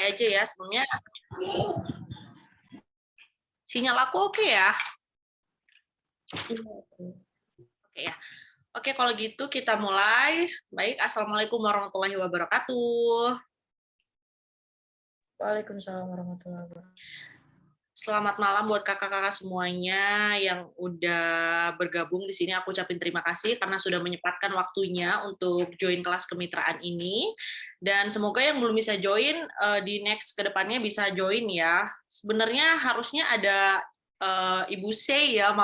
aja ya. Sebelumnya sinyal aku oke ya? Oke ya. Oke, kalau gitu kita mulai. Baik, Assalamualaikum warahmatullahi wabarakatuh. Waalaikumsalam warahmatullahi wabarakatuh. Selamat malam buat kakak-kakak semuanya yang udah bergabung di sini. Aku ucapin terima kasih karena sudah menyempatkan waktunya untuk join kelas kemitraan ini. Dan semoga yang belum bisa join di next ke depannya bisa join ya. Sebenarnya harusnya ada Ibu C ya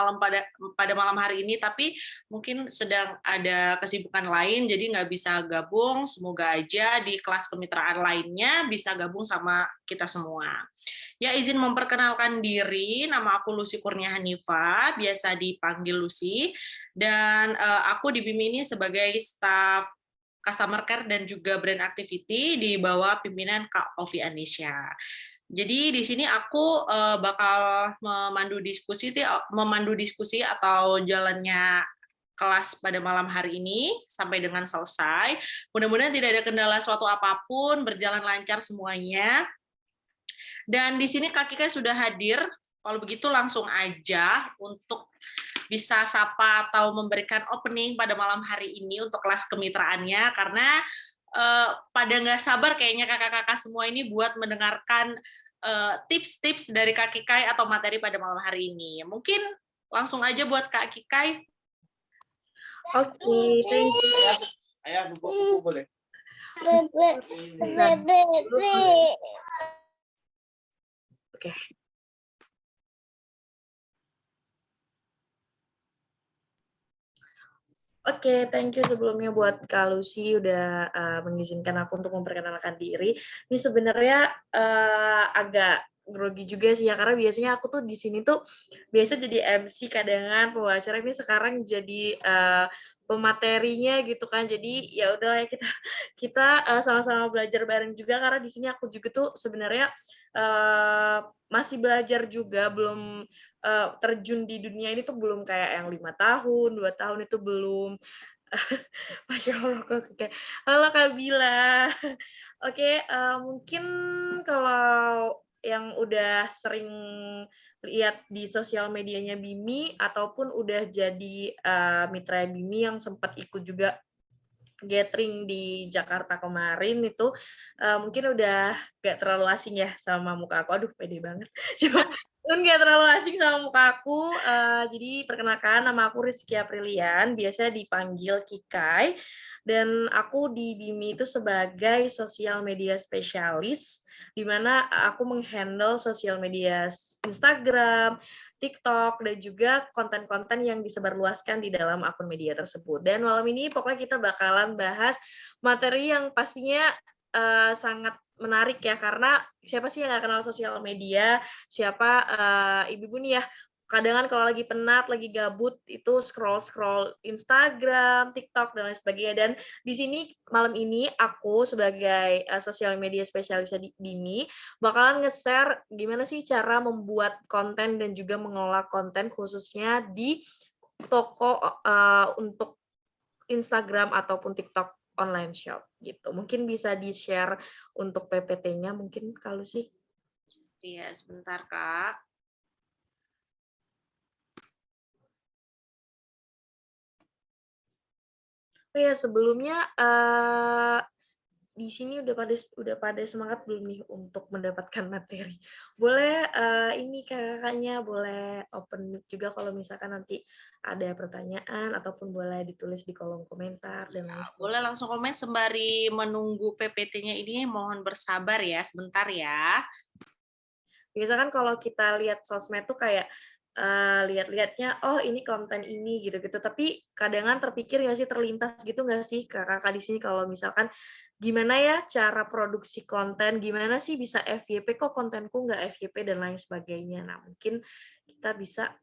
pada malam hari ini, tapi mungkin sedang ada kesibukan lain, jadi nggak bisa gabung. Semoga aja di kelas kemitraan lainnya bisa gabung sama kita semua. Ya, izin memperkenalkan diri, nama aku Lucy Kurnia Hanifa, biasa dipanggil Lucy, dan aku di BIM ini sebagai staf Customer Care dan juga Brand Activity di bawah pimpinan Kak Ovi Anisha. Jadi di sini aku bakal memandu diskusi atau jalannya kelas pada malam hari ini sampai dengan selesai. Mudah-mudahan tidak ada kendala suatu apapun, berjalan lancar semuanya. Dan di sini Kak Kika sudah hadir. Kalau begitu langsung aja untuk bisa sapa atau memberikan opening pada malam hari ini untuk kelas kemitraannya, karena pada nggak sabar kayaknya kakak-kakak semua ini buat mendengarkan tips-tips dari Kak Kikai atau materi pada malam hari ini. Mungkin langsung aja buat Kak Kikai. Oke, thank you. Ayah, buku boleh. Oke. Oke, thank you sebelumnya buat Kak Lucy udah mengizinkan aku untuk memperkenalkan diri. Ini sebenarnya agak grogi juga sih ya, karena biasanya aku tuh di sini tuh biasa jadi MC kadangan pembacara, ini sekarang jadi pematerinya gitu kan. Jadi ya udah ya kita sama-sama belajar bareng juga, karena di sini aku juga tuh sebenarnya masih belajar juga, belum terjun di dunia ini tuh belum kayak yang 5 tahun, 2 tahun itu belum. Masya Allah, oke. Halo Kak Bila. Oke, mungkin kalau yang udah sering lihat di sosial medianya Bimi ataupun udah jadi mitra Bimi yang sempat ikut juga gathering di Jakarta kemarin itu mungkin udah gak terlalu asing ya sama muka aku. Aduh, pede banget. Cuma gak terlalu asing sama muka aku. Jadi perkenalkan, nama aku Rizky Aprilian, biasa dipanggil Kikai. Dan aku di Bimi itu sebagai sosial media spesialis, di mana aku menghandle sosial media Instagram, TikTok, dan juga konten-konten yang disebarluaskan di dalam akun media tersebut. Dan malam ini pokoknya kita bakalan bahas materi yang pastinya sangat menarik ya, karena siapa sih yang nggak kenal sosial media, siapa ibu-ibu nih ya, kadang kalau lagi penat, lagi gabut, itu scroll-scroll Instagram, TikTok, dan lain sebagainya. Dan di sini malam ini aku sebagai sosial media spesialis di BIMI bakalan nge-share gimana sih cara membuat konten dan juga mengelola konten khususnya di toko untuk Instagram ataupun TikTok online shop gitu. Mungkin bisa di-share untuk PPT-nya mungkin kalau sih. Iya, sebentar Kak. Oh ya, sebelumnya di sini udah pada semangat belum nih untuk mendapatkan materi? Boleh ini kakaknya boleh open mic juga kalau misalkan nanti ada pertanyaan, ataupun boleh ditulis di kolom komentar dan lain sebagainya. Boleh langsung komen sembari menunggu PPT-nya ini, mohon bersabar ya sebentar ya. Biasa kan kalau kita lihat sosmed tuh kayak lihat-lihatnya, oh ini konten ini gitu-gitu. Tapi kadang terpikir nggak sih, terlintas gitu nggak sih kakak di sini kalau misalkan gimana ya cara produksi konten, gimana sih bisa FYP, kok kontenku nggak FYP dan lain sebagainya. Nah mungkin kita bisa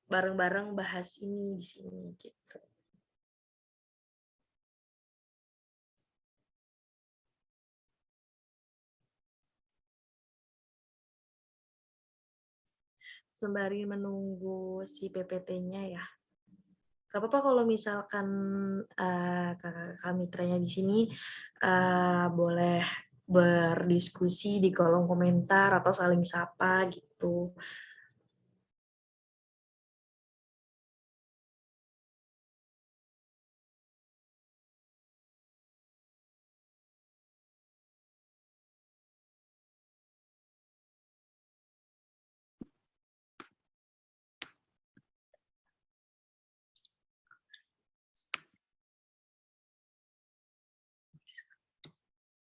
bareng-bareng bahas ini di sini gitu. Sembari menunggu si PPT-nya ya. Gak apa-apa kalau misalkan kakak mitranya di sini boleh berdiskusi di kolom komentar atau saling sapa gitu.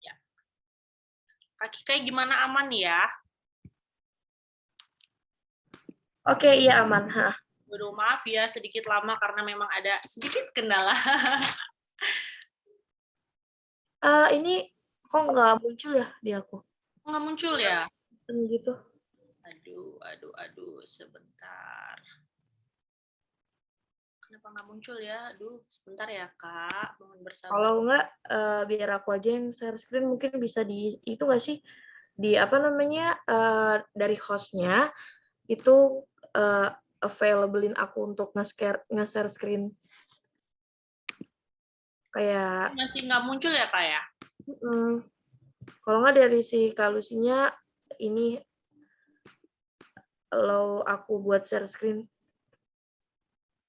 Ya. Kak Kika gimana, aman ya? Oke, iya aman. Waduh, maaf ya sedikit lama karena memang ada sedikit kendala. Ini kok nggak muncul ya di aku? Nggak muncul ya? Gitu. Aduh, sebentar. Kenapa nggak muncul ya? Aduh, sebentar ya Kak, mohon bersabar. Kalau nggak, biar aku aja yang share screen, mungkin bisa itu nggak sih, di apa namanya, dari host-nya itu available-in aku untuk nge-share screen. Kayak masih nggak muncul ya Kak ya? Kalau nggak dari si Kalusinya ini allow aku buat share screen.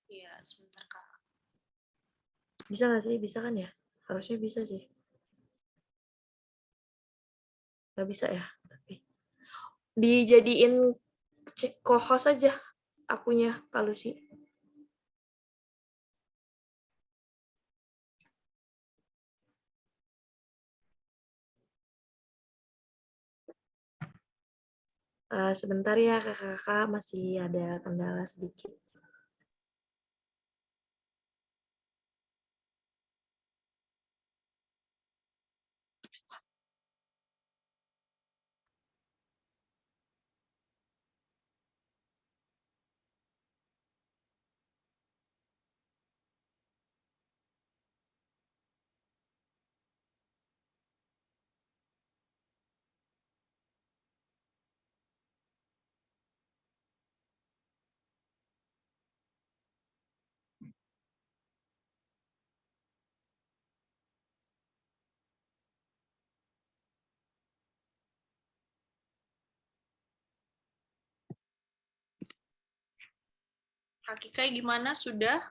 Iya, sebentar Kak. Bisa nggak sih? Bisa kan ya? Harusnya bisa sih. Nggak bisa ya? Tapi dijadiin co-host aja akunya Kalusi. Sebentar ya kakak-kakak, masih ada kendala sedikit. Hakika gimana, sudah?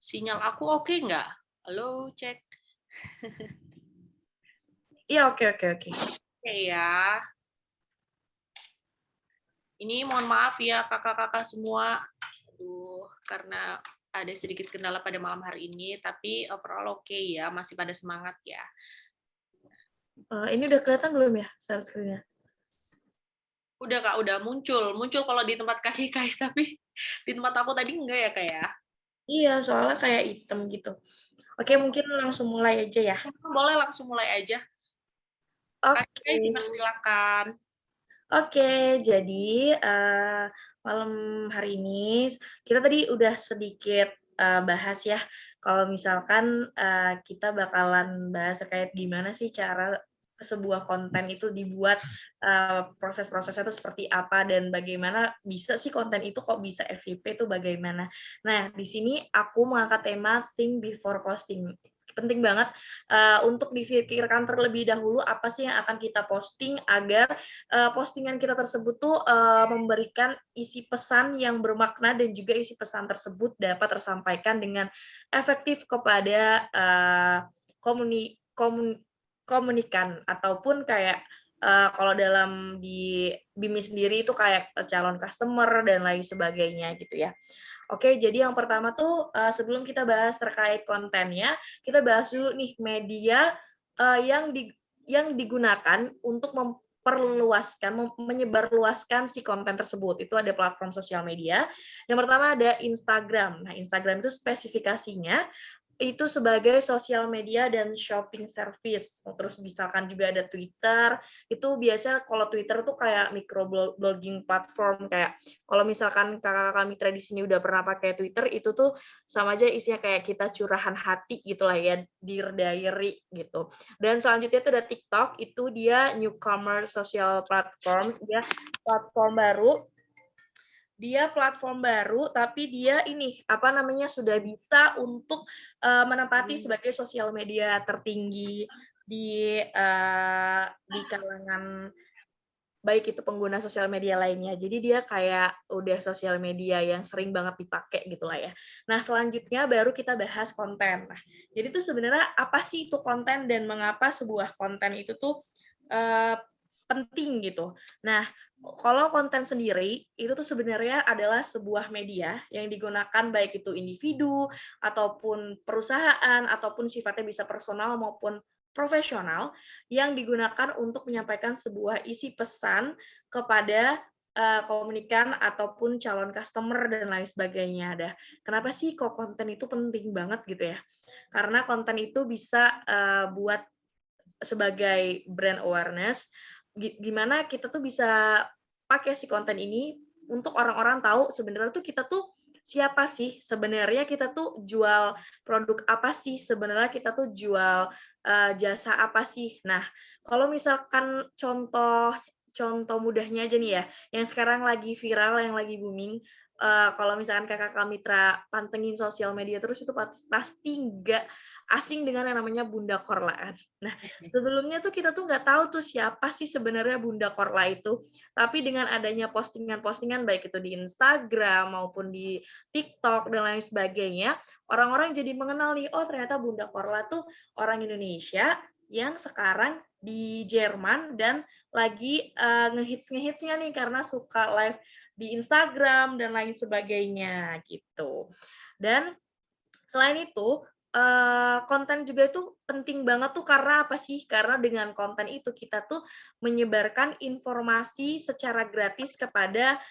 Sinyal aku oke nggak? Halo, cek. Iya, oke. Oke ya. Ini mohon maaf ya kakak-kakak semua. Aduh, karena ada sedikit kendala pada malam hari ini, tapi overall oke ya, masih pada semangat ya. Ini udah kelihatan belum ya share screen-nya? Udah Kak, udah muncul. Muncul kalau di tempat kaki Kak, tapi di tempat aku tadi enggak ya Kak ya? Iya, soalnya kayak item gitu. Oke, mungkin langsung mulai aja ya. Boleh langsung mulai aja. Oke. Silakan. Oke, jadi malam hari ini kita tadi udah sedikit bahas ya, kalau misalkan kita bakalan bahas terkait gimana sih cara sebuah konten itu dibuat, proses-prosesnya itu seperti apa dan bagaimana bisa sih konten itu kok bisa FYP itu bagaimana. Nah, di sini aku mengangkat tema think before posting. Penting banget untuk dipikirkan terlebih dahulu apa sih yang akan kita posting agar postingan kita tersebut tuh memberikan isi pesan yang bermakna dan juga isi pesan tersebut dapat tersampaikan dengan efektif kepada komunikan ataupun kayak kalau dalam di BIMI sendiri itu kayak calon customer dan lain sebagainya gitu ya. Oke, jadi yang pertama tuh sebelum kita bahas terkait kontennya, kita bahas dulu nih media yang digunakan untuk menyebarluaskan si konten tersebut. Itu ada platform sosial media. Yang pertama ada Instagram. Nah, Instagram itu spesifikasinya itu sebagai sosial media dan shopping service. Terus misalkan juga ada Twitter, itu biasa kalau Twitter tuh kayak microblogging platform, kayak kalau misalkan kakak-kakak mitra di sini udah pernah pakai Twitter, itu tuh sama aja isinya kayak kita curahan hati gitu lah ya, Dear Diary gitu. Dan selanjutnya tuh ada TikTok, itu dia newcomer social platform, dia platform baru dia platform baru, tapi dia ini apa namanya sudah bisa untuk menempati sebagai sosial media tertinggi di kalangan baik itu pengguna sosial media lainnya. Jadi dia kayak udah sosial media yang sering banget dipakai gitu lah ya. Nah, selanjutnya baru kita bahas konten. Nah, jadi tuh sebenarnya apa sih itu konten dan mengapa sebuah konten itu tuh penting gitu. Nah, kalau konten sendiri itu tuh sebenarnya adalah sebuah media yang digunakan baik itu individu ataupun perusahaan ataupun sifatnya bisa personal maupun profesional yang digunakan untuk menyampaikan sebuah isi pesan kepada komunikan ataupun calon customer dan lain sebagainya. Dah, kenapa sih kok konten itu penting banget gitu ya? Karena konten itu bisa buat sebagai brand awareness, gimana kita tuh bisa pakai si konten ini untuk orang-orang tahu sebenarnya tuh kita tuh siapa sih, sebenarnya kita tuh jual produk apa sih, sebenarnya kita tuh jual jasa apa sih. Nah, kalau misalkan contoh contoh mudahnya aja nih ya, yang sekarang lagi viral, yang lagi booming, kalau misalkan Kakak Mitra pantengin sosial media terus itu pasti nggak asing dengan yang namanya Bunda Korla. Nah, sebelumnya tuh kita tuh nggak tahu tuh siapa sih sebenarnya Bunda Korla itu. Tapi dengan adanya postingan-postingan baik itu di Instagram maupun di TikTok dan lain sebagainya, orang-orang jadi mengenal nih, oh ternyata Bunda Korla tuh orang Indonesia yang sekarang di Jerman dan lagi ngehitsnya nih karena suka live di Instagram dan lain sebagainya gitu. Dan selain itu konten juga itu penting banget tuh karena apa sih? Karena dengan konten itu kita tuh menyebarkan informasi secara gratis kepada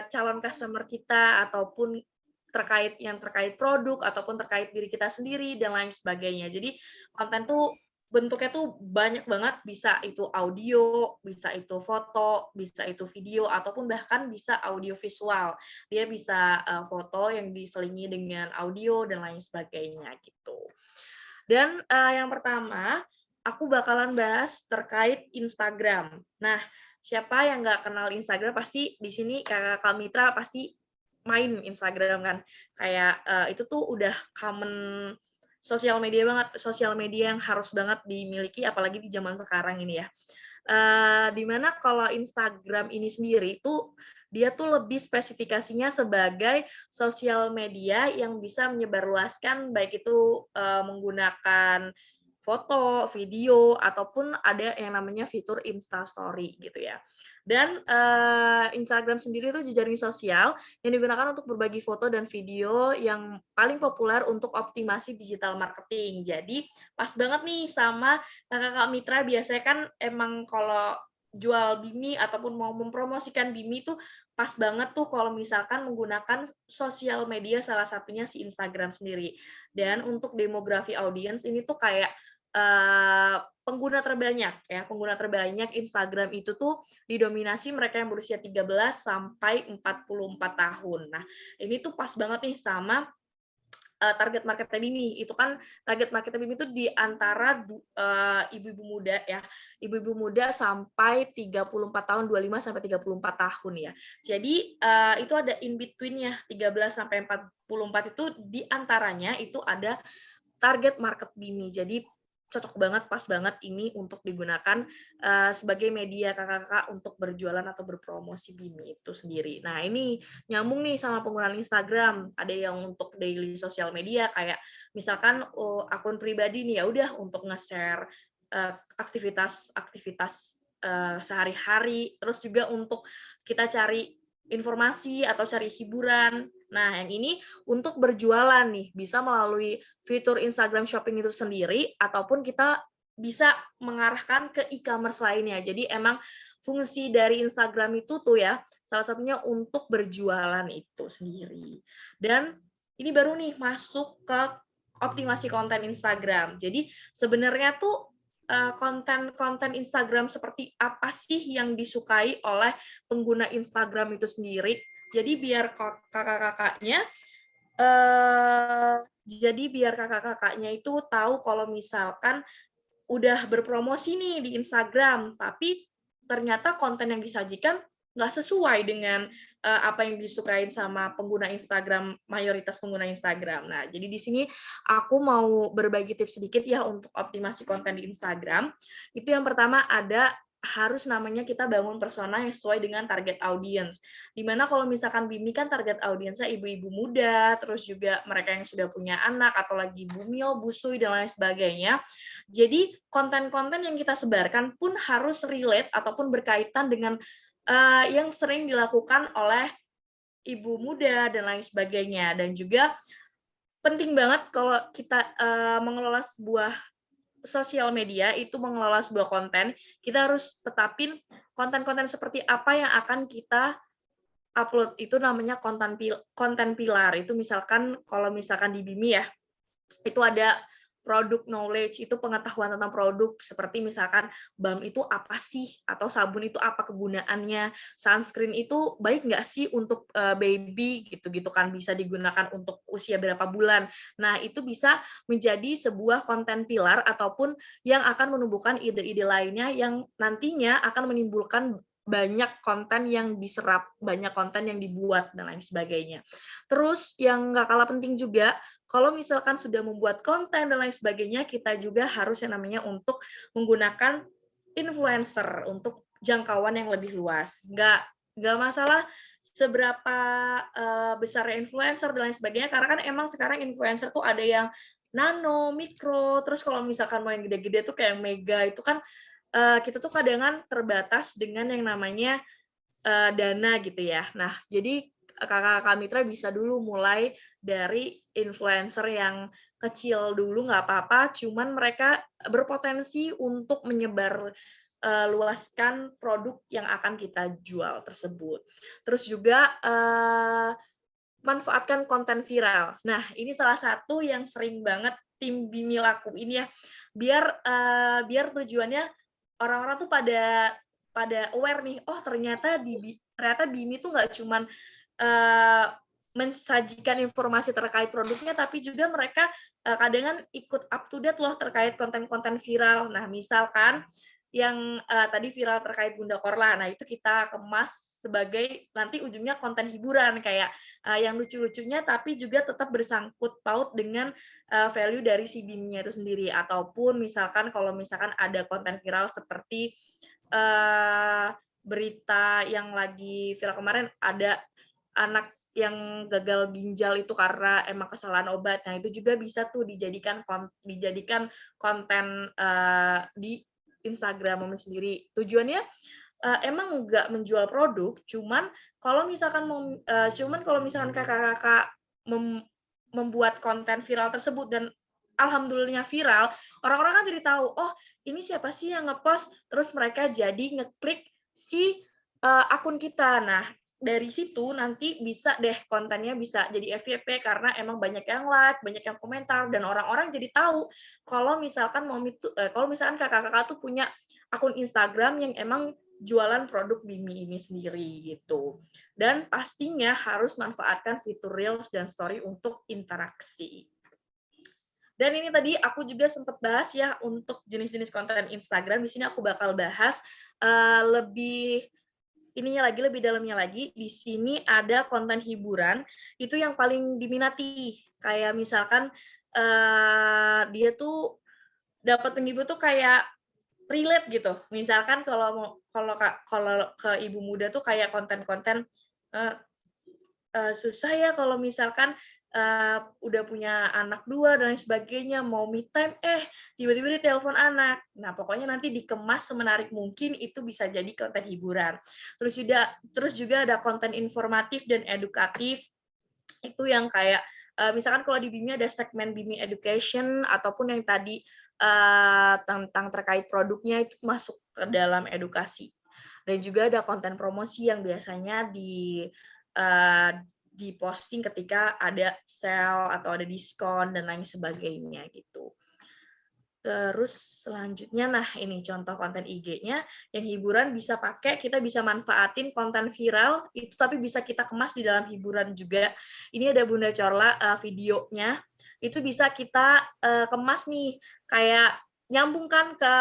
calon customer kita ataupun terkait produk ataupun terkait diri kita sendiri dan lain sebagainya. Jadi konten tuh bentuknya tuh banyak banget, bisa itu audio, bisa itu foto, bisa itu video ataupun bahkan bisa audio visual. Dia bisa foto yang diselingi dengan audio dan lain sebagainya gitu. Dan yang pertama, aku bakalan bahas terkait Instagram. Nah, siapa yang nggak kenal Instagram pasti di sini Kakak Mitra pasti main Instagram kan. Kayak itu tuh udah common sosial media banget, sosial media yang harus banget dimiliki apalagi di zaman sekarang ini ya. Di mana kalau Instagram ini sendiri tuh dia tuh lebih spesifikasinya sebagai sosial media yang bisa menyebarluaskan baik itu menggunakan foto, video, ataupun ada yang namanya fitur Insta Story gitu ya. Dan Instagram sendiri itu jejaring sosial yang digunakan untuk berbagi foto dan video yang paling populer untuk optimasi digital marketing. Jadi pas banget nih sama kakak mitra biasanya kan emang kalau jual Bimi ataupun mau mempromosikan Bimi tuh pas banget tuh kalau misalkan menggunakan sosial media salah satunya si Instagram sendiri. Dan untuk demografi audiens ini tuh kayak pengguna terbanyak Instagram itu tuh didominasi mereka yang berusia 13 sampai 44 tahun. Nah, ini tuh pas banget nih sama target market Bimi. Itu kan target market Bimi itu di antara ibu-ibu muda ya. Ibu-ibu muda sampai 34 tahun, 25 sampai 34 tahun ya. Jadi itu ada in between-nya 13 sampai 44 itu di antaranya itu ada target market Bimi. Jadi cocok banget, pas banget ini untuk digunakan sebagai media kakak-kakak untuk berjualan atau berpromosi Bimi itu sendiri. Nah, ini nyambung nih sama penggunaan Instagram. Ada yang untuk daily sosial media kayak misalkan akun pribadi nih ya udah untuk nge-share aktivitas sehari-hari, terus juga untuk kita cari informasi atau cari hiburan. Nah, yang ini untuk berjualan nih, bisa melalui fitur Instagram Shopping itu sendiri, ataupun kita bisa mengarahkan ke e-commerce lainnya. Jadi emang fungsi dari Instagram itu tuh ya, salah satunya untuk berjualan itu sendiri. Dan ini baru nih masuk ke optimasi konten Instagram. Jadi sebenarnya tuh konten-konten Instagram seperti apa sih yang disukai oleh pengguna Instagram itu sendiri. Jadi biar kakak-kakaknya itu tahu kalau misalkan udah berpromosi nih di Instagram, tapi ternyata konten yang disajikan nggak sesuai dengan apa yang disukain sama pengguna Instagram, mayoritas pengguna Instagram. Nah, jadi di sini aku mau berbagi tips sedikit ya untuk optimasi konten di Instagram. Itu yang pertama ada harus namanya kita bangun persona yang sesuai dengan target audience. Dimana kalau misalkan Bimi kan target audiensnya ibu-ibu muda, terus juga mereka yang sudah punya anak atau lagi bumil, busui dan lain sebagainya. Jadi konten-konten yang kita sebarkan pun harus relate ataupun berkaitan dengan yang sering dilakukan oleh ibu muda dan lain sebagainya. Dan juga penting banget kalau kita mengelola sebuah sosial media itu mengelola sebuah konten, kita harus tetapin konten-konten seperti apa yang akan kita upload. Itu namanya konten pilar. Itu misalkan kalau misalkan di Bimi ya, itu ada produk knowledge, itu pengetahuan tentang produk, seperti misalkan balm itu apa sih, atau sabun itu apa kegunaannya, sunscreen itu baik nggak sih untuk baby, gitu-gitu kan, bisa digunakan untuk usia berapa bulan. Nah, itu bisa menjadi sebuah konten pilar ataupun yang akan menumbuhkan ide-ide lainnya yang nantinya akan menimbulkan banyak konten yang diserap, banyak konten yang dibuat, dan lain sebagainya. Terus yang nggak kalah penting juga, kalau misalkan sudah membuat konten dan lain sebagainya, kita juga harus yang namanya untuk menggunakan influencer untuk jangkauan yang lebih luas. Nggak masalah seberapa besar influencer dan lain sebagainya, karena kan emang sekarang influencer tuh ada yang nano, mikro, terus kalau misalkan mau yang gede-gede tuh kayak mega, itu kan kita tuh kadang terbatas dengan yang namanya dana gitu ya. Nah, jadi kakak-kakak mitra bisa dulu mulai dari influencer yang kecil dulu, nggak apa-apa, cuman mereka berpotensi untuk menyebar luaskan produk yang akan kita jual tersebut. Terus juga manfaatkan konten viral. Nah, ini salah satu yang sering banget tim Bimi lakuin ya, biar tujuannya orang-orang tuh pada aware nih, oh ternyata ternyata Bimi tuh nggak cuman mensajikan informasi terkait produknya, tapi juga mereka kadang ikut up to date loh terkait konten-konten viral. Nah, misalkan yang tadi viral terkait Bunda Korla, nah itu kita kemas sebagai nanti ujungnya konten hiburan kayak yang lucu-lucunya, tapi juga tetap bersangkut paut dengan value dari si BIM-nya itu sendiri. Ataupun misalkan kalau misalkan ada konten viral seperti berita yang lagi viral kemarin, ada anak yang gagal ginjal itu karena emang kesalahan obat. Nah, itu juga bisa tuh dijadikan konten di Instagram Momen sendiri. Tujuannya emang nggak menjual produk, cuman kalau misalkan kakak-kakak membuat konten viral tersebut dan alhamdulillahnya viral, orang-orang kan jadi tahu, oh ini siapa sih yang ngepost, terus mereka jadi ngeklik si akun kita. Nah, dari situ nanti bisa deh kontennya bisa jadi FYP karena emang banyak yang like, banyak yang komentar, dan orang-orang jadi tahu kalau misalkan kalau misalkan kakak-kakak tuh punya akun Instagram yang emang jualan produk Bimi ini sendiri gitu. Dan pastinya harus manfaatkan fitur Reels dan Story untuk interaksi. Dan ini tadi aku juga sempat bahas ya untuk jenis-jenis konten Instagram. Di sini aku bakal bahas lebih dalamnya lagi. Di sini ada konten hiburan, itu yang paling diminati. Kayak misalkan dia tuh dapat penghibur tuh kayak relate gitu. Misalkan kalau ke ibu muda tuh kayak konten-konten susah ya kalau misalkan udah punya anak 2 dan lain sebagainya, mau me time, tiba-tiba ditelepon anak. Nah, pokoknya nanti dikemas semenarik mungkin, itu bisa jadi konten hiburan. Terus juga ada konten informatif dan edukatif, itu yang kayak misalkan kalau di Bimi ada segmen Bimi Education, ataupun yang tadi tentang terkait produknya itu masuk ke dalam edukasi. Dan juga ada konten promosi yang biasanya diposting ketika ada sale atau ada diskon dan lain sebagainya gitu. Terus selanjutnya, nah ini contoh konten IG-nya yang hiburan bisa kita bisa manfaatin konten viral itu, tapi bisa kita kemas di dalam hiburan juga. Ini ada Bunda Corla videonya, itu bisa kita kemas nih kayak nyambungkan ke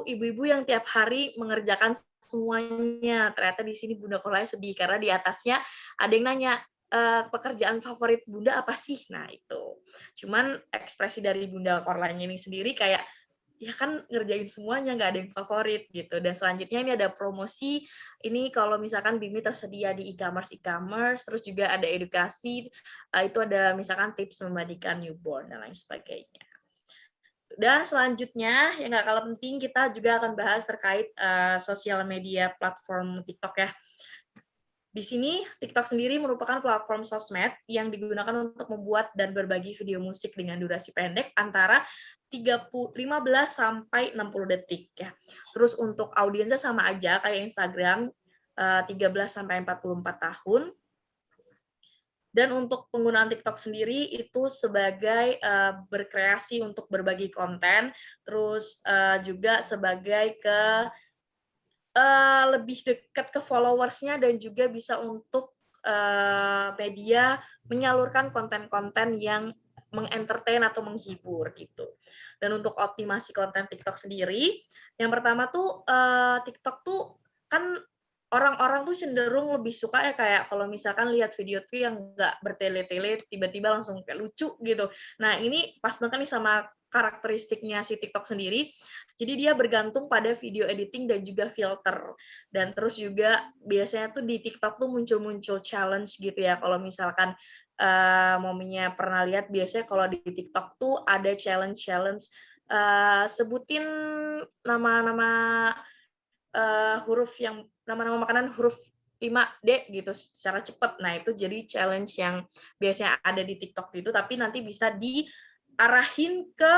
ibu-ibu yang tiap hari mengerjakan semuanya. Ternyata di sini Bunda Korlanya sedih karena di atasnya ada yang nanya, pekerjaan favorit Bunda apa sih? Nah itu. Cuman ekspresi dari Bunda Korlanya ini sendiri kayak, ya kan ngerjain semuanya, nggak ada yang favorit gitu. Dan selanjutnya ini ada promosi, ini kalau misalkan Bimi tersedia di e-commerce, terus juga ada edukasi, itu ada misalkan tips memandikan newborn dan lain sebagainya. Dan selanjutnya, yang nggak kalah penting, kita juga akan bahas terkait sosial media platform TikTok ya. Di sini, TikTok sendiri merupakan platform sosmed yang digunakan untuk membuat dan berbagi video musik dengan durasi pendek antara 15 sampai 60 detik ya. Terus untuk audiensnya sama aja kayak Instagram, 13 sampai 44 tahun. Dan untuk penggunaan TikTok sendiri itu sebagai berkreasi untuk berbagi konten, terus juga sebagai lebih dekat ke followers-nya dan juga bisa untuk media menyalurkan konten-konten yang mengentertain atau menghibur gitu. Dan untuk optimasi konten TikTok sendiri, yang pertama tuh TikTok tuh kan orang-orang tuh cenderung lebih suka ya kayak kalau misalkan lihat video tuh yang nggak bertele-tele, tiba-tiba langsung kayak lucu gitu. Nah ini pas banget nih sama karakteristiknya si TikTok sendiri. Jadi dia bergantung pada video editing dan juga filter. Dan terus juga biasanya tuh di TikTok tuh muncul-muncul challenge gitu ya. Kalau misalkan mominya pernah lihat, biasanya kalau di TikTok tuh ada challenge-challenge. Sebutin nama-nama huruf yang nama-nama makanan huruf 5D gitu secara cepat. Nah, itu jadi challenge yang biasanya ada di TikTok itu, tapi nanti bisa diarahin ke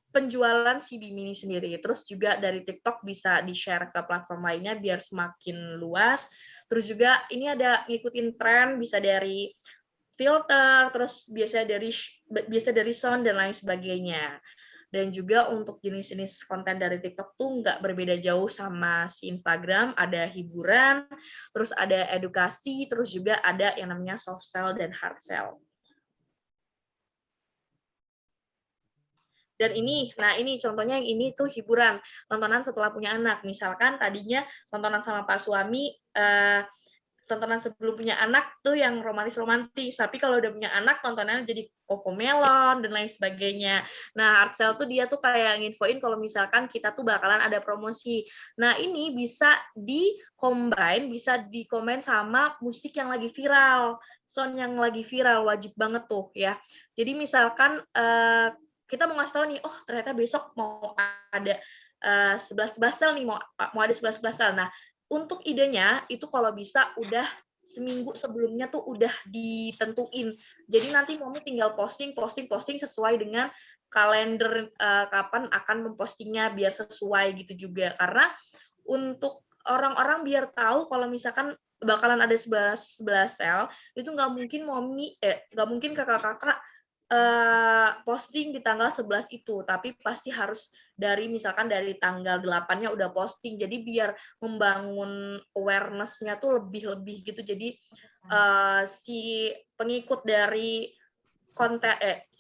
penjualan si Bimi ini sendiri. Terus juga dari TikTok bisa di-share ke platform lainnya biar semakin luas. Terus juga ini ada ngikutin tren, bisa dari filter, terus biasa dari sound dan lain sebagainya. Dan juga untuk jenis-jenis konten dari TikTok tuh nggak berbeda jauh sama si Instagram, ada hiburan, terus ada edukasi, terus juga ada yang namanya soft sell dan hard sell. Dan ini, nah ini contohnya yang ini tuh hiburan, tontonan setelah punya anak. Misalkan tadinya tontonan sama Pak suami, tontonan sebelum punya anak tuh yang romantis-romantis, tapi kalau udah punya anak tontonannya jadi Cocomelon dan lain sebagainya. Nah, hard sell tuh dia tuh kayak nginfoin kalau misalkan kita tuh bakalan ada promosi. Nah, ini bisa bisa di-combine sama musik yang lagi viral, sound yang lagi viral, wajib banget tuh ya. Jadi misalkan kita mau ngasih tahu nih, oh ternyata besok mau ada 11 sale nih, mau ada 11 sale. Nah, untuk idenya itu kalau bisa udah seminggu sebelumnya tuh udah ditentuin. Jadi nanti Momi tinggal posting sesuai dengan kalender kapan akan mempostingnya biar sesuai gitu juga. Karena untuk orang-orang biar tahu kalau misalkan bakalan ada 11 sale, itu nggak mungkin kakak-kakak posting di tanggal 11 itu, tapi pasti harus misalkan dari tanggal 8-nya udah posting. Jadi biar membangun awareness-nya tuh lebih gitu. Jadi si pengikut dari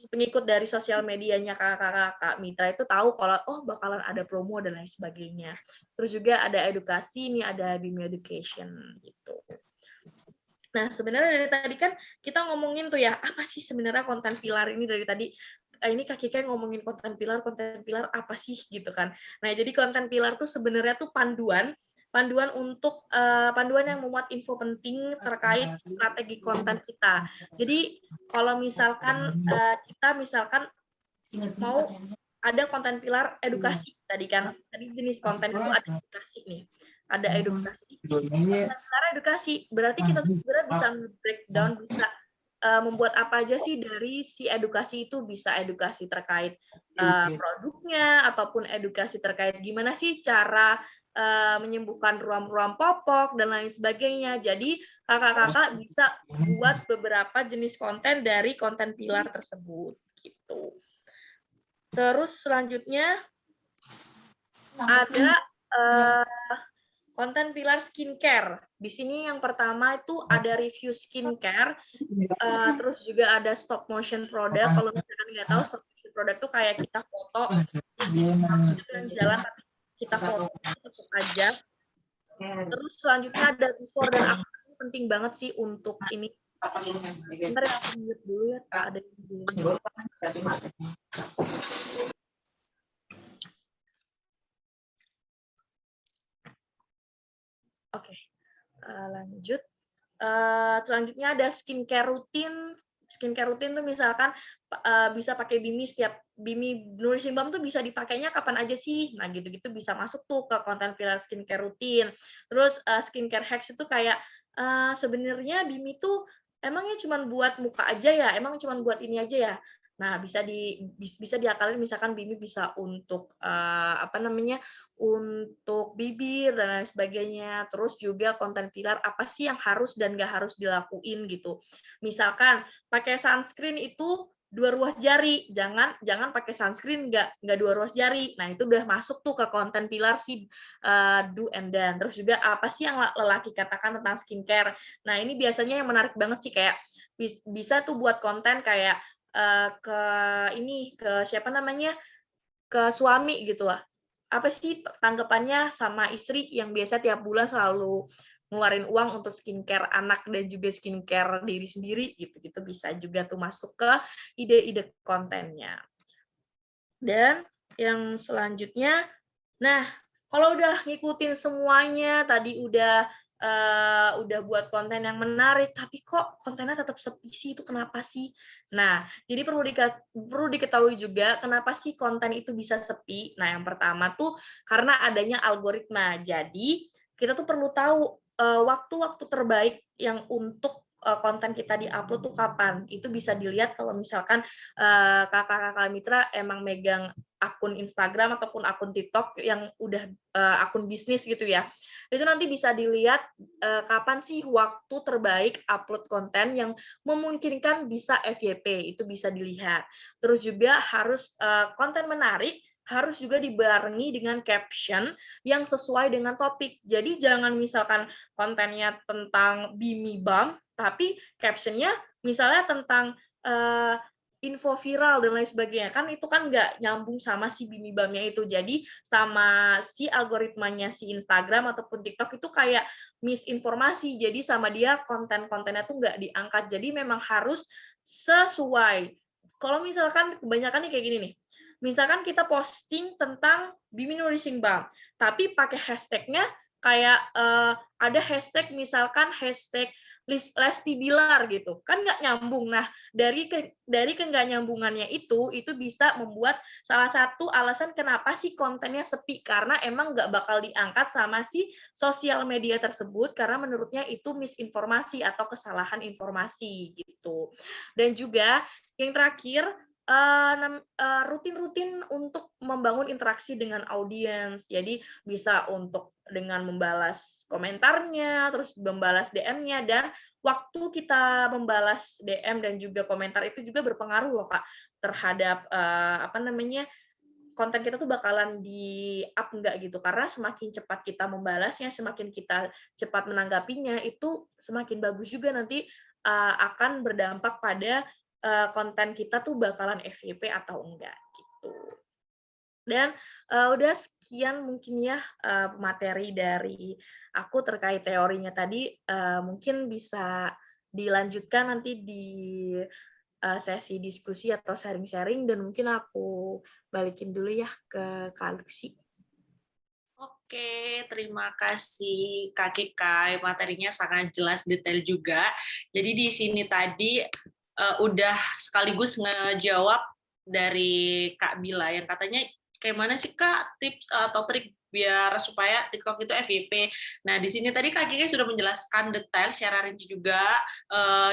pengikut dari sosial medianya kakak-kakak mitra itu tahu kalau oh bakalan ada promo dan lain sebagainya. Terus juga ada edukasi, ini ada Bimi Education gitu. Nah, sebenarnya dari tadi kan kita ngomongin tuh ya, apa sih sebenarnya konten pilar ini dari tadi? Ini Kak Kika ngomongin konten pilar apa sih gitu kan. Nah, jadi konten pilar tuh sebenarnya tuh panduan untuk panduan yang memuat info penting terkait strategi konten kita. Jadi kalau misalkan kita mau ada konten pilar edukasi tadi kan. Tadi jenis konten itu ada edukasi nih. Ada edukasi. Secara edukasi berarti kita tuh sebenarnya bisa breakdown, bisa membuat apa aja sih dari si edukasi itu, bisa edukasi terkait produknya ataupun edukasi terkait gimana sih cara menyembuhkan ruam-ruam popok dan lain sebagainya. Jadi kakak-kakak bisa buat beberapa jenis konten dari konten pilar tersebut gitu. Terus selanjutnya ada konten pilar skincare. Di sini yang pertama itu ada review skincare, terus juga ada stop motion product. Kalau misalkan nggak tahu, stop motion produk tuh kayak kita foto jalan tapi kita foto tetap aja. Terus selanjutnya ada before dan after, ini penting banget sih untuk ini. Bentar ya, aku mute dulu ya. Ada Oke, lanjut. Selanjutnya ada skincare rutin. Skincare rutin tuh misalkan bisa pakai Bimi Nourishing Balm tuh bisa dipakainya kapan aja sih. Nah, gitu-gitu bisa masuk tuh ke konten pilar skincare rutin. Terus skincare hacks itu kayak sebenarnya Bimi tuh emangnya cuma buat muka aja ya? Emang cuma buat ini aja ya? Nah, bisa diakalin misalkan Bimi bisa untuk untuk bibir dan lain sebagainya. Terus juga konten pilar apa sih yang harus dan nggak harus dilakuin gitu. Misalkan pakai sunscreen itu 2 ruas jari, jangan pakai sunscreen nggak 2 ruas jari. Nah, itu udah masuk tuh ke konten pilar si do and done. Terus juga apa sih yang lelaki katakan tentang skincare. Nah, ini biasanya yang menarik banget sih, kayak bisa tuh buat konten kayak ke siapa namanya, ke suami gitu lah. Apa sih tanggapannya sama istri yang biasa tiap bulan selalu ngeluarin uang untuk skincare anak dan juga skincare diri sendiri gitu-gitu, bisa juga tuh masuk ke ide-ide kontennya. Dan yang selanjutnya, nah kalau udah ngikutin semuanya, tadi udah buat konten yang menarik, tapi kok kontennya tetap sepi sih, itu kenapa sih? Nah, jadi perlu diketahui juga kenapa sih konten itu bisa sepi. Nah, yang pertama tuh karena adanya algoritma. Jadi, kita tuh perlu tahu waktu-waktu terbaik yang untuk konten kita di-upload tuh kapan. Itu bisa dilihat kalau misalkan kakak-kakak mitra emang megang akun Instagram ataupun akun TikTok yang udah akun bisnis gitu ya. Itu nanti bisa dilihat kapan sih waktu terbaik upload konten yang memungkinkan bisa FYP, itu bisa dilihat. Terus juga harus konten menarik harus juga dibarengi dengan caption yang sesuai dengan topik. Jadi jangan misalkan kontennya tentang Bimi Balm, tapi captionnya misalnya tentang info viral dan lain sebagainya, kan itu kan nggak nyambung sama si Bimi Balmnya itu. Jadi sama si algoritmanya si Instagram ataupun TikTok itu kayak misinformasi, jadi sama dia konten-kontennya tuh nggak diangkat. Jadi memang harus sesuai. Kalau misalkan kebanyakan nih kayak gini nih, misalkan kita posting tentang Bimi Nourishing Balm, tapi pakai hashtagnya kayak ada hashtag misalkan hashtag Lesti Bilar gitu, kan nggak nyambung. Nah, dari nggak nyambungannya itu bisa membuat salah satu alasan kenapa sih kontennya sepi, karena emang nggak bakal diangkat sama si sosial media tersebut, karena menurutnya itu misinformasi atau kesalahan informasi gitu. Dan juga yang terakhir, rutin-rutin untuk membangun interaksi dengan audiens. Jadi bisa untuk dengan membalas komentarnya, terus membalas DM-nya, dan waktu kita membalas DM dan juga komentar itu juga berpengaruh loh Kak terhadap konten kita tuh bakalan di-up enggak gitu. Karena semakin cepat kita membalasnya, semakin kita cepat menanggapinya, itu semakin bagus juga nanti akan berdampak pada konten kita tuh bakalan FYP atau enggak gitu. Dan udah sekian mungkin ya materi dari aku terkait teorinya tadi, mungkin bisa dilanjutkan nanti di sesi diskusi atau sharing-sharing, dan mungkin aku balikin dulu ya ke Kak Lucy. Oke, terima kasih Kak Kikai. Materinya sangat jelas, detail juga. Jadi di sini tadi udah sekaligus ngejawab dari Kak Bila yang katanya kayak mana sih Kak tips atau trik biar supaya TikTok itu FYP. Nah, di sini tadi Kak Kikai sudah menjelaskan detail secara rinci juga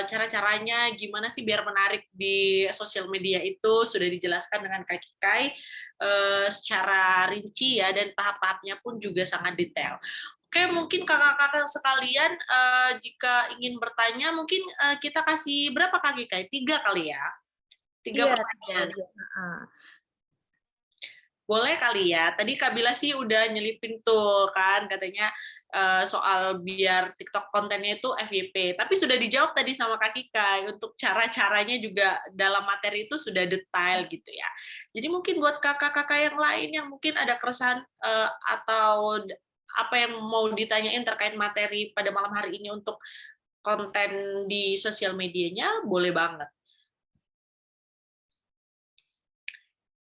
cara-caranya gimana sih biar menarik di sosial media itu sudah dijelaskan dengan Kak Kikai secara rinci ya, dan tahap-tahapnya pun juga sangat detail. Oke, mungkin kakak-kakak sekalian jika ingin bertanya mungkin kita kasih berapa Kak Kikai? 3 kali ya? 3 pertanyaan. Boleh kali ya. Tadi Kak Bila sih udah nyelipin tuh kan katanya soal biar TikTok kontennya itu FYP. Tapi sudah dijawab tadi sama Kak Kikai untuk cara-caranya juga dalam materi itu sudah detail gitu ya. Jadi mungkin buat kakak-kakak yang lain yang mungkin ada keresahan atau apa yang mau ditanyain terkait materi pada malam hari ini untuk konten di sosial medianya, boleh banget.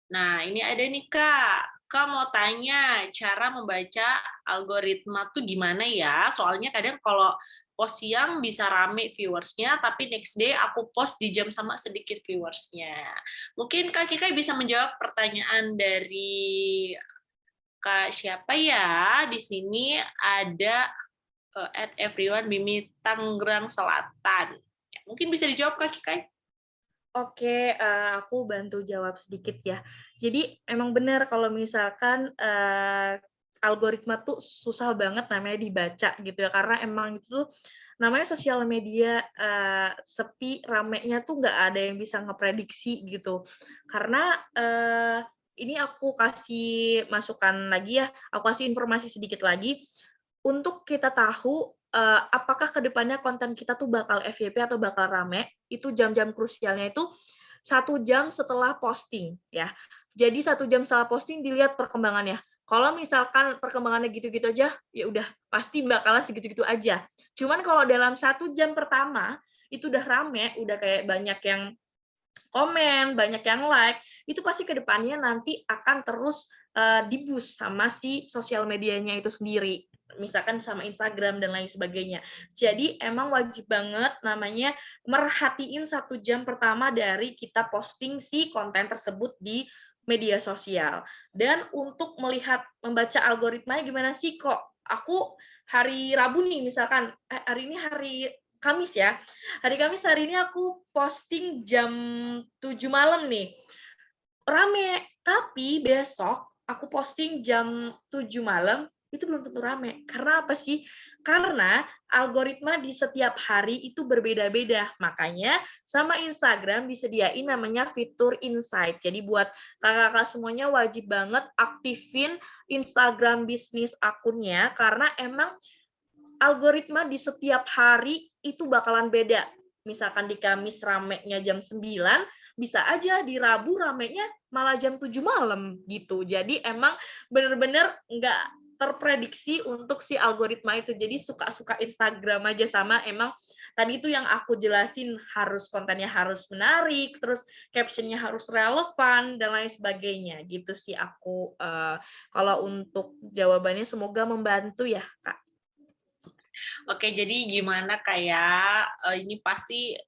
Nah, ini ada nih Kak. Kak mau tanya, cara membaca algoritma tuh gimana ya? Soalnya kadang kalau post siang bisa rame viewersnya, tapi next day aku post di jam sama sedikit viewersnya. Mungkin Kak Kika bisa menjawab pertanyaan dari Kak siapa ya? Di sini ada at everyone Mimi Tangerang Selatan. Ya, mungkin bisa dijawab Kak Kika. Oke, aku bantu jawab sedikit ya. Jadi emang benar kalau misalkan algoritma tuh susah banget namanya dibaca gitu ya, karena emang itu tuh namanya sosial media sepi, ramenya tuh nggak ada yang bisa ngeprediksi gitu. Karena ini aku kasih masukan lagi ya, aku kasih informasi sedikit lagi untuk kita tahu apakah kedepannya konten kita tuh bakal FYP atau bakal rame, itu jam-jam krusialnya itu 1 jam setelah posting ya. Jadi 1 jam setelah posting dilihat perkembangannya. Kalau misalkan perkembangannya gitu-gitu aja, ya udah pasti bakalan segitu-gitu aja. Cuman kalau dalam 1 jam pertama itu udah rame, udah kayak banyak yang komen, banyak yang like, itu pasti ke depannya nanti akan terus di-boost sama si sosial medianya itu sendiri. Misalkan sama Instagram dan lain sebagainya. Jadi emang wajib banget namanya merhatiin 1 jam pertama dari kita posting si konten tersebut di media sosial. Dan untuk melihat, membaca algoritmanya gimana sih kok aku hari Rabu nih misalkan, hari ini hari Kamis ya, hari Kamis hari ini aku posting jam 7 malam nih, rame. Tapi besok aku posting jam 7 malam, itu belum tentu rame. Karena apa sih? Karena algoritma di setiap hari itu berbeda-beda. Makanya sama Instagram disediain namanya fitur insight. Jadi buat kakak-kakak semuanya wajib banget aktifin Instagram bisnis akunnya, karena emang algoritma di setiap hari itu bakalan beda. Misalkan di Kamis ramenya jam 9, bisa aja di Rabu ramenya malah jam 7 malam gitu. Jadi emang bener-bener nggak terprediksi untuk si algoritma itu. Jadi suka-suka Instagram aja, sama emang tadi itu yang aku jelasin, harus kontennya harus menarik, terus captionnya harus relevan dan lain sebagainya. Gitu sih aku kalau untuk jawabannya, semoga membantu ya, Kak. Oke, jadi gimana kayak ini pasti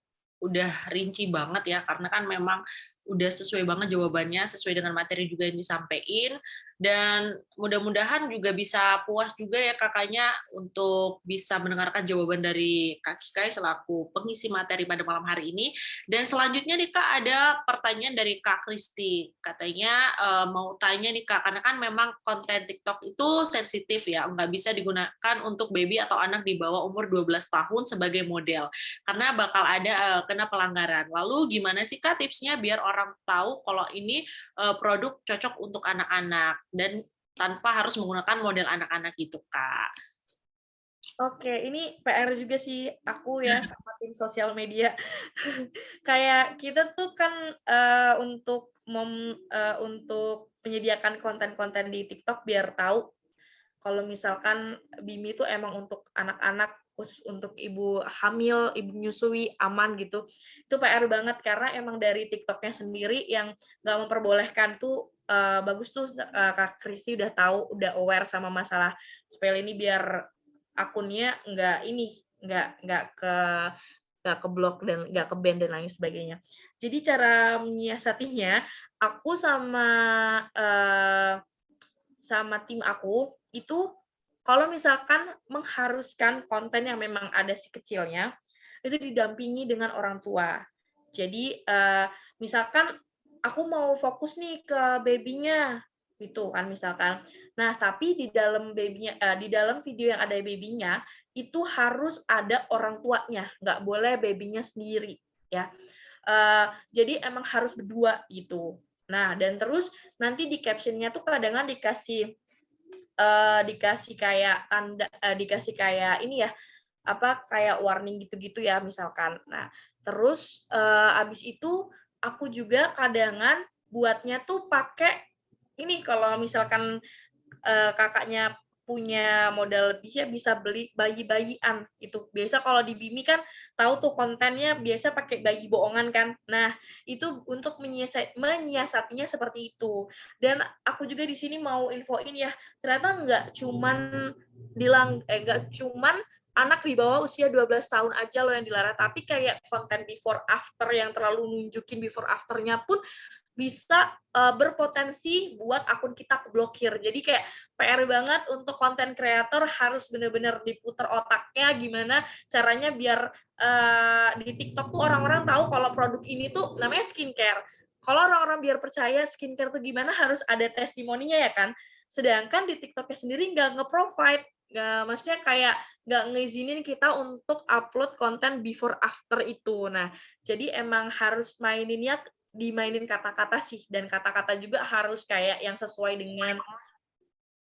udah rinci banget ya, karena kan memang udah sesuai banget jawabannya, sesuai dengan materi juga yang disampaikan, dan mudah-mudahan juga bisa puas juga ya kakaknya untuk bisa mendengarkan jawaban dari Kak Kikai selaku pengisi materi pada malam hari ini. Dan selanjutnya nih Kak, ada pertanyaan dari Kak Kristi. Katanya mau tanya nih Kak, karena kan memang konten TikTok itu sensitif ya, nggak bisa digunakan untuk baby atau anak di bawah umur 12 tahun sebagai model, karena bakal ada kena pelanggaran. Lalu gimana sih Kak tipsnya biar orang tahu kalau ini produk cocok untuk anak-anak dan tanpa harus menggunakan model anak-anak gitu Kak? Oke, ini PR juga sih aku ya sama tim sosial media. Kayak kita tuh kan untuk menyediakan konten-konten di TikTok biar tahu kalau misalkan Bimi itu emang untuk anak-anak, khusus untuk ibu hamil, ibu menyusui, aman gitu. Itu PR banget karena emang dari TikTok-nya sendiri yang nggak memperbolehkan tuh, bagus tuh Kak Kristi udah tahu, udah aware sama masalah sepele ini, biar akunnya nggak keblok dan nggak ke-ban dan lain sebagainya. Jadi cara menyiasatinya, aku sama tim aku itu kalau misalkan mengharuskan konten yang memang ada si kecilnya, itu didampingi dengan orang tua. Jadi, misalkan aku mau fokus nih ke baby-nya, gitu kan misalkan. Nah, tapi di dalam baby-nya di dalam video yang ada baby-nya, itu harus ada orang tuanya, nggak boleh baby-nya sendiri, ya. Jadi emang harus berdua, gitu. Nah, dan terus nanti di caption-nya tuh kadang dikasih kayak tanda, dikasih kayak ini ya, apa, kayak warning gitu-gitu ya misalkan. Nah, terus, habis itu aku juga kadangan buatnya tuh pakai ini, kalau misalkan kakaknya punya modal lebih ya bisa beli bayi-bayian itu. Biasa kalau di Bimi kan tahu tuh kontennya biasa pakai bayi bohongan kan. Nah, itu untuk menyiasatinya seperti itu. Dan aku juga di sini mau infoin ya, ternyata nggak cuman anak di bawah usia 12 tahun aja loh yang dilarang, tapi kayak konten before after yang terlalu nunjukin before after-nya pun bisa berpotensi buat akun kita keblokir. Jadi kayak PR banget untuk konten kreator, harus benar-benar diputar otaknya gimana caranya biar di TikTok tuh orang-orang tahu kalau produk ini tuh namanya skincare. Kalau orang-orang biar percaya skincare tuh gimana harus ada testimoninya ya kan. Sedangkan di TikToknya sendiri nggak nge-provide, maksudnya kayak nggak ngizinin kita untuk upload konten before after itu. Nah, jadi emang harus dimainin kata-kata sih, dan kata-kata juga harus kayak yang sesuai dengan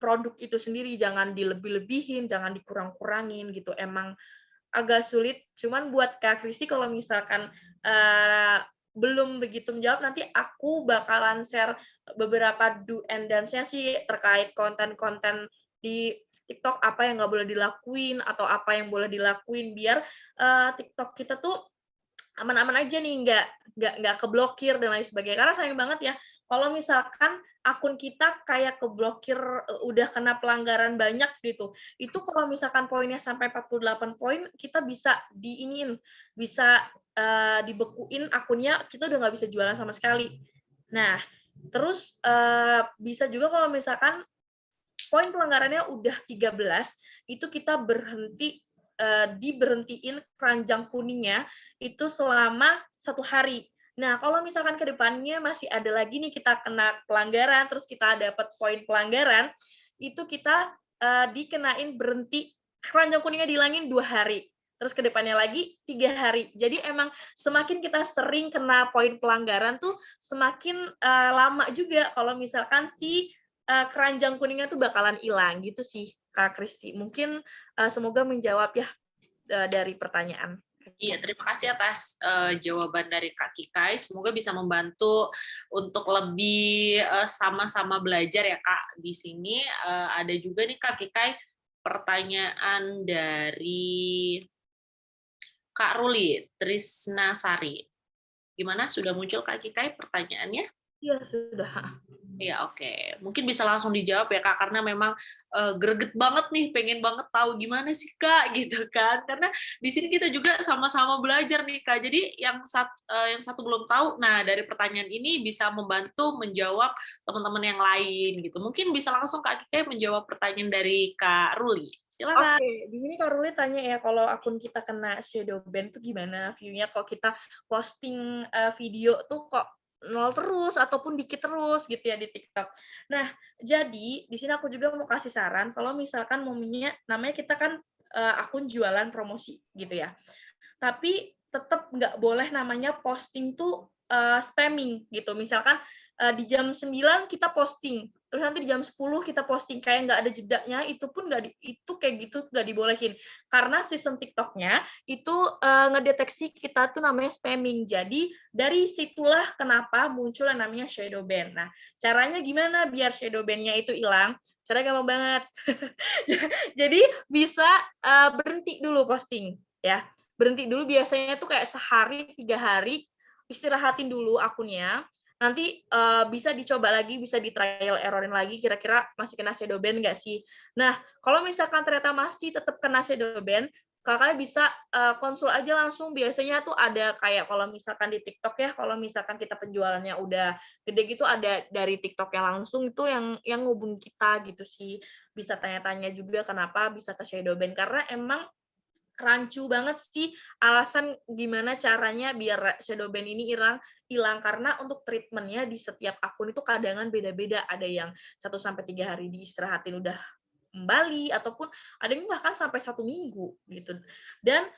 produk itu sendiri, jangan dilebih-lebihin, jangan dikurang-kurangin gitu. Emang agak sulit, cuman buat Kak Kristi kalau misalkan belum begitu menjawab, nanti aku bakalan share beberapa do and don'ts-nya sih terkait konten-konten di TikTok, apa yang nggak boleh dilakuin atau apa yang boleh dilakuin biar TikTok kita tuh aman-aman aja nih, nggak keblokir dan lain sebagainya. Karena sayang banget ya, kalau misalkan akun kita kayak keblokir, udah kena pelanggaran banyak gitu, itu kalau misalkan poinnya sampai 48 poin, kita bisa bisa, dibekuin akunnya, kita udah nggak bisa jualan sama sekali. Nah, terus, bisa juga kalau misalkan poin pelanggarannya udah 13, itu kita diberhentiin keranjang kuningnya itu selama 1 hari. Nah, kalau misalkan ke depannya masih ada lagi nih kita kena pelanggaran, terus kita dapat poin pelanggaran, itu kita dikenain berhenti, keranjang kuningnya dihilangin 2 hari. Terus ke depannya lagi 3 hari. Jadi emang semakin kita sering kena poin pelanggaran tuh semakin lama juga kalau misalkan si keranjang kuningnya tuh bakalan hilang gitu sih, Kak Kristi. Mungkin semoga menjawab ya dari pertanyaan. Iya, terima kasih atas jawaban dari Kak Kikai. Semoga bisa membantu untuk lebih sama-sama belajar ya Kak. Di sini ada juga nih Kak Kikai pertanyaan dari Kak Ruli Trisnasari. Gimana? Sudah muncul Kak Kikai pertanyaannya? Iya, sudah. Ya oke. Mungkin bisa langsung dijawab ya Kak, karena memang greget banget nih, pengen banget tahu gimana sih Kak, gitu kan. Karena di sini kita juga sama-sama belajar nih Kak. Jadi yang satu belum tahu, nah dari pertanyaan ini bisa membantu menjawab teman-teman yang lain gitu. Mungkin bisa langsung Kak Kike menjawab pertanyaan dari Kak Ruli. Silakan. Oke, di sini Kak Ruli tanya ya, kalau akun kita kena shadow ban tuh gimana view-nya, kalau kita posting video tuh kok nol terus ataupun dikit terus gitu ya di TikTok. Nah, jadi di sini aku juga mau kasih saran kalau misalkan namanya kita kan akun jualan promosi gitu ya. Tapi tetap nggak boleh namanya posting tuh spamming gitu. Misalkan di jam 9 kita posting, terus nanti di jam 10 kita posting, kayak nggak ada jedanya, itu pun itu kayak gitu nggak dibolehin. Karena sistem TikTok-nya itu ngedeteksi kita tuh namanya spamming. Jadi dari situlah kenapa muncul yang namanya shadow ban. Nah, caranya gimana biar shadow ban-nya itu hilang? Caranya gampang banget. Jadi bisa berhenti dulu posting ya. Berhenti dulu, biasanya tuh kayak sehari 3 hari, istirahatin dulu akunnya, nanti bisa dicoba lagi, bisa di trial errorin lagi, kira-kira masih kena shadow ban nggak sih. Nah, kalau misalkan ternyata masih tetap kena shadow ban, kakaknya bisa konsul aja langsung. Biasanya tuh ada kayak kalau misalkan di TikTok ya, kalau misalkan kita penjualannya udah gede gitu, ada dari TikTok-nya langsung itu yang ngubungin kita gitu sih. Bisa tanya-tanya juga kenapa bisa ke shadow ban, karena emang rancu banget sih alasan gimana caranya biar shadow ban ini hilang, karena untuk treatmentnya di setiap akun itu kadangan beda-beda, ada yang 1 sampai 3 hari diistirahatin udah kembali, ataupun ada yang bahkan sampai 1 minggu gitu. Dan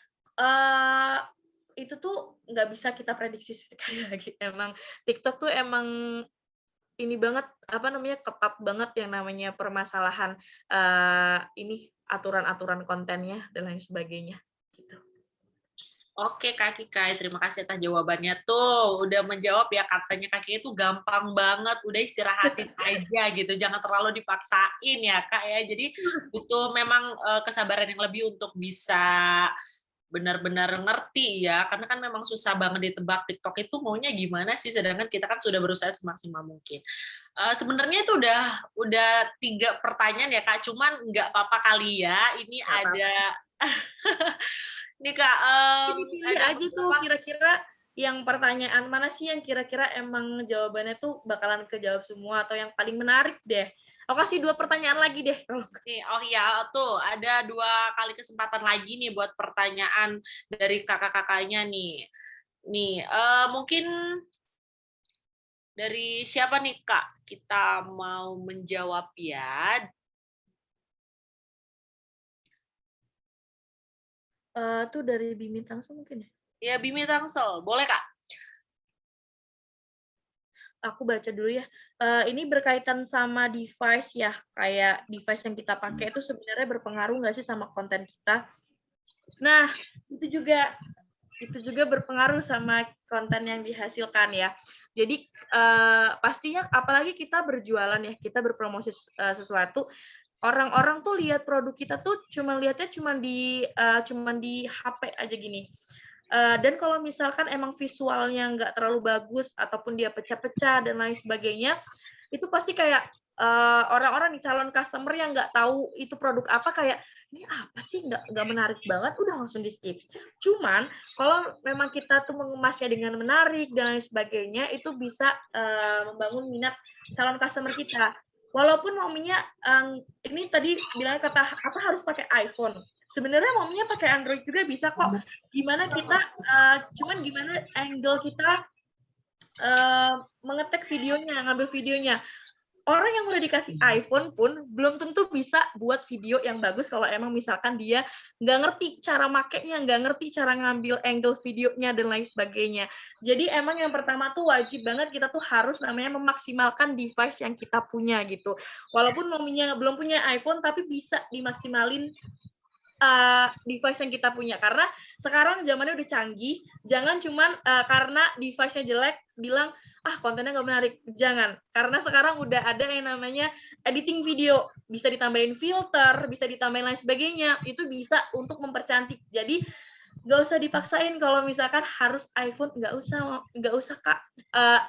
itu tuh nggak bisa kita prediksi sekali lagi. Emang TikTok tuh emang ini banget, apa namanya, ketat banget yang namanya permasalahan, ini, aturan-aturan kontennya dan lain sebagainya, gitu. Oke Kak Kikai, terima kasih atas jawabannya tuh. Udah menjawab ya, katanya Kak Kikai itu gampang banget, udah istirahatin aja gitu, jangan terlalu dipaksain ya Kak ya. Jadi itu memang kesabaran yang lebih untuk bisa benar-benar ngerti ya, karena kan memang susah banget ditebak TikTok itu maunya gimana sih, sedangkan kita kan sudah berusaha semaksimal mungkin. Sebenarnya itu udah 3 pertanyaan ya Kak, cuman nggak apa-apa kali ya, ini Nggak apa-apa. ada ini Kak, Jadi pilih ada aja tuh beberapa. kira-kira yang pertanyaan mana sih yang kira-kira emang jawabannya tuh bakalan kejawab semua atau yang paling menarik deh. Aku kasih 2 pertanyaan lagi deh. Nih, oh iya, tuh ada 2 kali kesempatan lagi nih buat pertanyaan dari kakak-kakaknya nih. Nih, mungkin dari siapa nih Kak? Kita mau menjawab ya. Tuh dari Bimi Tangsel mungkin ya? Ya, Bimi Tangsel, boleh Kak? Aku baca dulu ya. Ini berkaitan sama device ya, kayak device yang kita pakai itu sebenarnya berpengaruh nggak sih sama konten kita? Nah, itu juga berpengaruh sama konten yang dihasilkan ya. Jadi pastinya apalagi kita berjualan ya, kita berpromosi sesuatu, orang-orang tuh lihat produk kita tuh lihatnya cuman di HP aja gini. Dan kalau misalkan emang visualnya nggak terlalu bagus ataupun dia pecah-pecah dan lain sebagainya, itu pasti kayak orang-orang nih calon customer yang nggak tahu itu produk apa kayak ini apa sih nggak menarik banget udah langsung di skip. Cuman kalau memang kita tuh mengemasnya dengan menarik dan lain sebagainya itu bisa membangun minat calon customer kita. Walaupun maunya ini tadi bilangnya kata apa harus pakai iPhone. Sebenarnya maunya pakai Android juga bisa kok. Gimana kita cuman gimana angle kita mengetek videonya, ngambil videonya. Orang yang udah dikasih iPhone pun belum tentu bisa buat video yang bagus kalau emang misalkan dia nggak ngerti cara makainya, nggak ngerti cara ngambil angle videonya, dan lain sebagainya. Jadi emang yang pertama tuh wajib banget kita tuh harus namanya memaksimalkan device yang kita punya gitu. Walaupun belum punya iPhone, tapi bisa dimaksimalin device yang kita punya. Karena sekarang zamannya udah canggih, jangan cuman karena device-nya jelek bilang kontennya nggak menarik. Jangan, karena sekarang udah ada yang namanya editing video, bisa ditambahin filter, bisa ditambahin lain sebagainya, itu bisa untuk mempercantik. Jadi nggak usah dipaksain kalau misalkan harus iPhone, nggak usah Kak.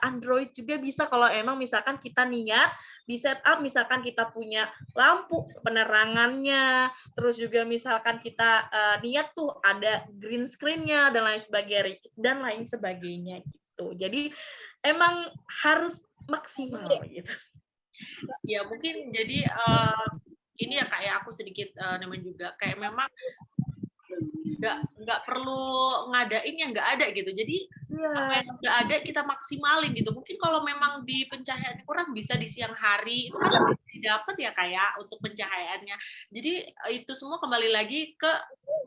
Android juga bisa kalau emang misalkan kita niat di setup, misalkan kita punya lampu penerangannya, terus juga misalkan kita niat tuh ada green screen-nya dan lain sebagainya gitu. Jadi emang harus maksimal gitu. Ya mungkin jadi ini ya Kak ya, aku sedikit namanya juga kayak memang nggak perlu ngadain yang nggak ada gitu. Jadi apa yang udah ada kita maksimalin gitu. Mungkin kalau memang di pencahayaan kurang bisa di siang hari itu kan didapat ya kayak untuk pencahayaannya. Jadi itu semua kembali lagi ke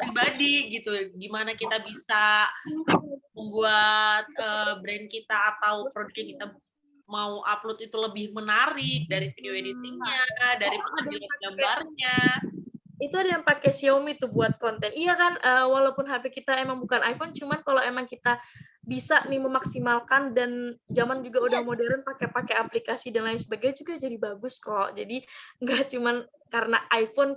pribadi gitu. Gimana kita bisa membuat brand kita atau produk yang kita mau upload itu lebih menarik dari video editingnya, dari pengambilan gambarnya. Itu ada yang pakai Xiaomi tuh buat konten. Iya kan, walaupun HP kita emang bukan iPhone, cuman kalau emang kita bisa nih memaksimalkan dan zaman juga udah modern pakai aplikasi dan lain sebagainya juga jadi bagus kok. Jadi nggak cuman karena iPhone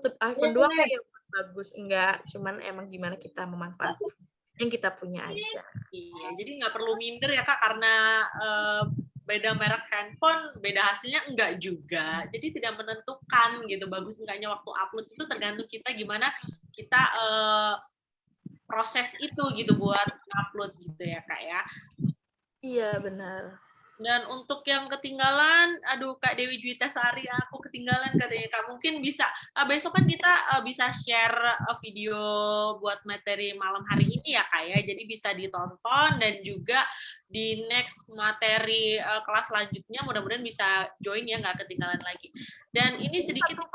doang yang bagus, enggak, cuman emang gimana kita memanfaatkan yang kita punya aja. Iya, jadi nggak perlu minder ya Kak karena beda merek handphone, beda hasilnya enggak juga. Jadi tidak menentukan gitu bagus enggaknya waktu upload itu tergantung kita gimana kita proses itu gitu buat upload gitu ya Kak ya. Iya benar. Dan untuk yang ketinggalan, aduh Kak Dewi Juwitasari, aku ketinggalan katanya Kak. Mungkin bisa, besok kan kita bisa share video buat materi malam hari ini ya Kak ya. Jadi bisa ditonton dan juga di next materi kelas selanjutnya mudah-mudahan bisa join ya, nggak ketinggalan lagi. Dan ini sedikit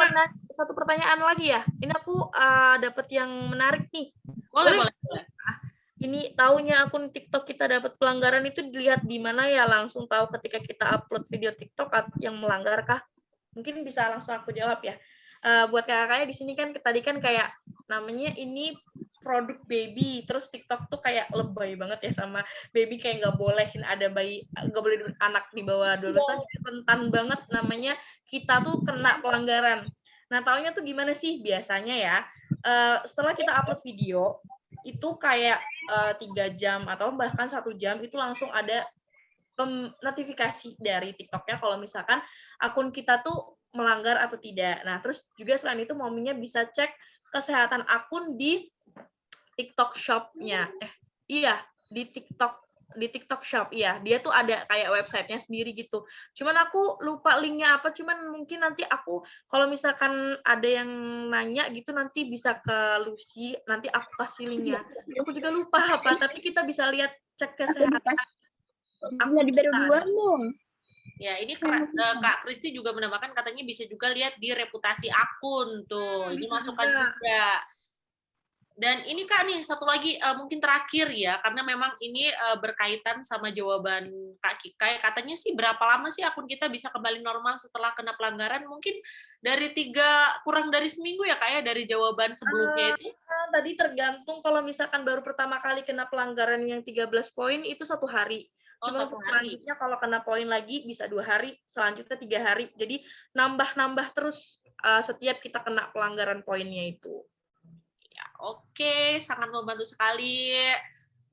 satu pertanyaan lagi ya. Ini aku dapat yang menarik nih. Boleh. ini taunya akun TikTok kita dapat pelanggaran itu dilihat di mana ya? Langsung tahu ketika kita upload video TikTok yang melanggar kah? Mungkin bisa langsung aku jawab ya. Buat kakak-kakaknya di sini kan tadi kan kayak namanya ini produk baby, terus TikTok tuh kayak lebay banget ya sama baby, kayak nggak bolehin ada bayi, nggak boleh anak di bawah 12 tahun, jadi rentan banget namanya kita tuh kena pelanggaran. Nah, taunya tuh gimana sih biasanya ya? Setelah kita upload video itu kayak 3 jam atau bahkan 1 jam itu langsung ada notifikasi dari TikToknya kalau misalkan akun kita tuh melanggar atau tidak. Nah, terus juga selain itu mominya bisa cek kesehatan akun di TikTok Shop-nya. Iya, di TikTok Shop. Iya, dia tuh ada kayak websitenya sendiri gitu. Cuman aku lupa linknya apa, cuman mungkin nanti aku kalau misalkan ada yang nanya gitu nanti bisa ke Lucy, nanti aku kasih linknya. Aku juga lupa apa, tapi kita bisa lihat cek kesehatan Nggak diberi duluan dong. Ya, ini Kak Kristi juga menambahkan katanya bisa juga lihat di reputasi akun tuh. Ini masukan juga. Dan ini Kak nih satu lagi mungkin terakhir ya, karena memang ini berkaitan sama jawaban Kak Kikai. Katanya sih berapa lama sih akun kita bisa kembali normal setelah kena pelanggaran? Mungkin dari kurang dari seminggu ya Kak ya, dari jawaban sebelumnya itu. Tadi tergantung, kalau misalkan baru pertama kali kena pelanggaran yang 13 poin itu 1 hari. Cuma untuk selanjutnya kalau kena poin lagi bisa 2 hari, selanjutnya 3 hari. Jadi nambah-nambah terus setiap kita kena pelanggaran poinnya itu. Ya, oke, sangat membantu sekali.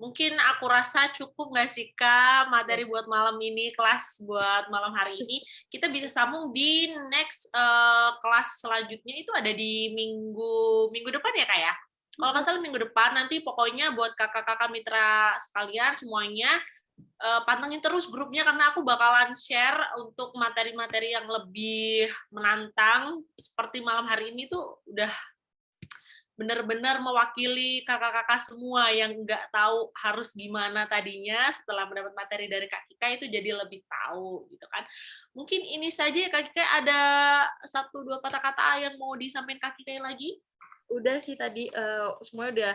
Mungkin aku rasa cukup nggak sih Kak materi buat malam ini, kelas buat malam hari ini. Kita bisa sambung di next kelas selanjutnya, itu ada di minggu depan ya Kak ya? Kalau nggak salah minggu depan, nanti pokoknya buat kakak-kakak mitra sekalian semuanya, pantengin terus grupnya karena aku bakalan share untuk materi-materi yang lebih menantang. Seperti malam hari ini tuh udah benar-benar mewakili kakak-kakak semua yang nggak tahu harus gimana tadinya, setelah mendapat materi dari Kak Kika itu jadi lebih tahu gitu kan. Mungkin ini saja ya Kak Kika, ada 1-2 kata-kata yang mau disampaikan Kak Kika lagi? Udah sih tadi semuanya udah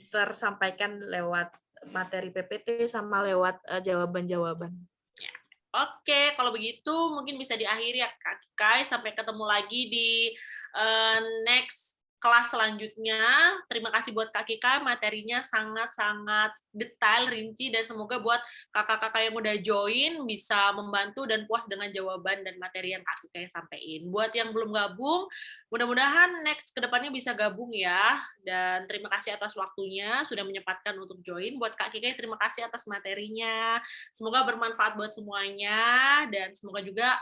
tersampaikan lewat materi PPT sama lewat jawaban-jawaban. Oke, kalau begitu mungkin bisa diakhiri ya Kak Kikai. Sampai ketemu lagi di next kelas selanjutnya. Terima kasih buat Kak Kika, materinya sangat-sangat detail, rinci, dan semoga buat kakak-kakak yang udah join bisa membantu dan puas dengan jawaban dan materi yang Kak Kika sampaikan. Buat yang belum gabung, mudah-mudahan next kedepannya bisa gabung ya. Dan terima kasih atas waktunya, sudah menyempatkan untuk join. Buat Kak Kika, terima kasih atas materinya. Semoga bermanfaat buat semuanya, dan semoga juga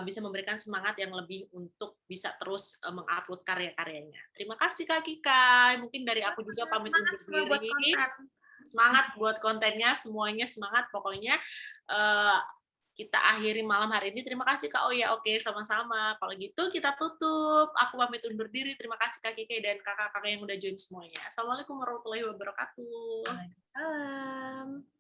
bisa memberikan semangat yang lebih untuk bisa terus mengupload karya-karyanya. Terima kasih Kak Kika. Mungkin dari aku juga pamit undur diri. Semangat buat kontennya, semuanya semangat pokoknya. Kita akhiri malam hari ini. Terima kasih Kak Oya. Oke, sama-sama. Kalau gitu kita tutup. Aku pamit undur diri. Terima kasih Kak Kika dan kakak-kakak yang udah join semuanya. Assalamualaikum warahmatullahi wabarakatuh. Waalaikumsalam.